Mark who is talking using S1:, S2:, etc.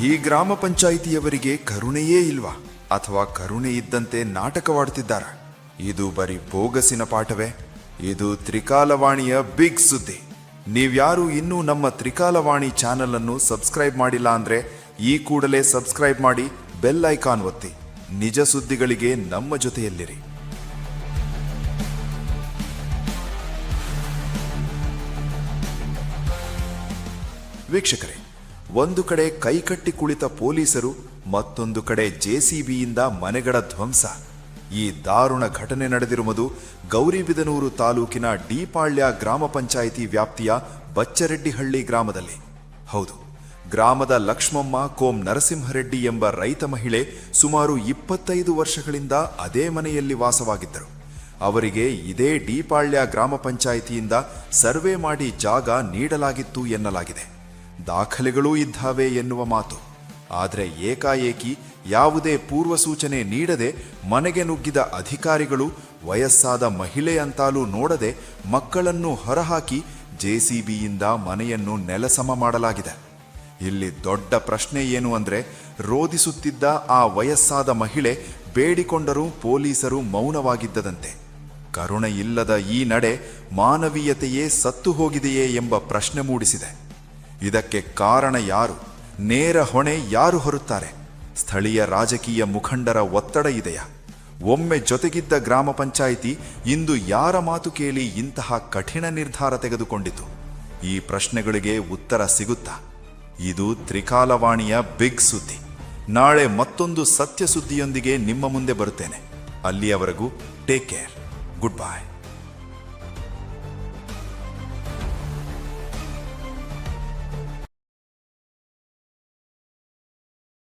S1: ಈ ಗ್ರಾಮ ಪಂಚಾಯಿತಿಯವರಿಗೆ ಕರುಣೆಯೇ ಇಲ್ವಾ, ಅಥವಾ ಕರುಣೆ ಇದ್ದಂತೆ ನಾಟಕವಾಡುತ್ತಿದ್ದಾರ? ಇದು ಬರೀ ಬೋಗಸಿನ ಪಾಠವೇ? ಇದು ತ್ರಿಕಾಲವಾಣಿಯ ಬಿಗ್ ಸುದ್ದಿ. ನೀವ್ಯಾರು ಇನ್ನೂ ನಮ್ಮ ತ್ರಿಕಾಲವಾಣಿ ಚಾನೆಲ್ ಅನ್ನು ಸಬ್ಸ್ಕ್ರೈಬ್ ಮಾಡಿಲ್ಲ ಅಂದ್ರೆ ಈ ಕೂಡಲೇ ಸಬ್ಸ್ಕ್ರೈಬ್ ಮಾಡಿ, ಬೆಲ್ ಐಕಾನ್ ಒತ್ತಿ. ನಿಜ ಸುದ್ದಿಗಳಿಗೆ ನಮ್ಮ ಜೊತೆಯಲ್ಲಿರಿ. ವೀಕ್ಷಕರೇ, ಒಂದು ಕಡೆ ಕೈಕಟ್ಟಿ ಕುಳಿತ ಪೊಲೀಸರು, ಮತ್ತೊಂದು ಕಡೆ ಜೆಸಿಬಿಯಿಂದ ಮನೆಗಳ ಧ್ವಂಸ. ಈ ದಾರುಣ ಘಟನೆ ನಡೆದಿರುವುದು ಗೌರಿಬಿದನೂರು ತಾಲೂಕಿನ ಡಿಪಾಳ್ಯ ಗ್ರಾಮ ಪಂಚಾಯಿತಿ ವ್ಯಾಪ್ತಿಯ ಬಚ್ಚರೆಡ್ಡಿಹಳ್ಳಿ ಗ್ರಾಮದಲ್ಲಿ. ಹೌದು, ಗ್ರಾಮದ ಲಕ್ಷ್ಮಮ್ಮ ಕೋಂ ನರಸಿಂಹರೆಡ್ಡಿ ಎಂಬ ರೈತ ಮಹಿಳೆ ಸುಮಾರು 25 ವರ್ಷಗಳಿಂದ ಅದೇ ಮನೆಯಲ್ಲಿ ವಾಸವಾಗಿದ್ದರು. ಅವರಿಗೆ ಇದೇ ಡಿಪಾಳ್ಯ ಗ್ರಾಮ ಪಂಚಾಯಿತಿಯಿಂದ ಸರ್ವೆ ಮಾಡಿ ಜಾಗ ನೀಡಲಾಗಿತ್ತು ಎನ್ನಲಾಗಿದೆ. ದಾಖಲೆಗಳೂ ಇದ್ದಾವೆ ಎನ್ನುವ ಮಾತು. ಆದರೆ ಏಕಾಏಕಿ ಯಾವುದೇ ಪೂರ್ವ ಸೂಚನೆ ನೀಡದೆ ಮನೆಗೆ ನುಗ್ಗಿದ ಅಧಿಕಾರಿಗಳು ವಯಸ್ಸಾದ ಮಹಿಳೆ ಅಂತಾಲೂ ನೋಡದೆ ಮಕ್ಕಳನ್ನು ಹೊರಹಾಕಿ ಜೆಸಿಬಿಯಿಂದ ಮನೆಯನ್ನು ನೆಲಸಮ ಮಾಡಲಾಗಿದೆ. ಇಲ್ಲಿ ದೊಡ್ಡ ಪ್ರಶ್ನೆ ಏನು ಅಂದ್ರೆ, ರೋಧಿಸುತ್ತಿದ್ದ ಆ ವಯಸ್ಸಾದ ಮಹಿಳೆ ಬೇಡಿಕೊಂಡರೂ ಪೊಲೀಸರು ಮೌನವಾಗಿದ್ದದಂತೆ. ಕರುಣೆ ಇಲ್ಲದ ಈ ನಡೆ ಮಾನವೀಯತೆಯೇ ಸತ್ತು ಹೋಗಿದೆಯೇ ಎಂಬ ಪ್ರಶ್ನೆ ಮೂಡಿಸಿದೆ. ಇದಕ್ಕೆ ಕಾರಣ ಯಾರು? ನೇರ ಹೊಣೆ ಯಾರು ಹೊರುತ್ತಾರೆ? ಸ್ಥಳೀಯ ರಾಜಕೀಯ ಮುಖಂಡರ ಒತ್ತಡ ಇದೆಯಾ? ಒಮ್ಮೆ ಜೊತೆಗಿದ್ದ ಗ್ರಾಮ ಪಂಚಾಯಿತಿ ಇಂದು ಯಾರ ಮಾತು ಕೇಳಿ ಇಂತಹ ಕಠಿಣ ನಿರ್ಧಾರ ತೆಗೆದುಕೊಂಡಿತು? ಈ ಪ್ರಶ್ನೆಗಳಿಗೆ ಉತ್ತರ ಸಿಗುತ್ತಾ? ಇದು ತ್ರಿಕಾಲವಾಣಿಯ ಬಿಗ್ ಸುದ್ದಿ. ನಾಳೆ ಮತ್ತೊಂದು ಸತ್ಯ ಸುದ್ದಿಯೊಂದಿಗೆ ನಿಮ್ಮ ಮುಂದೆ ಬರುತ್ತೇನೆ. ಅಲ್ಲಿಯವರೆಗೂ ಟೇಕ್ ಕೇರ್. Good bye.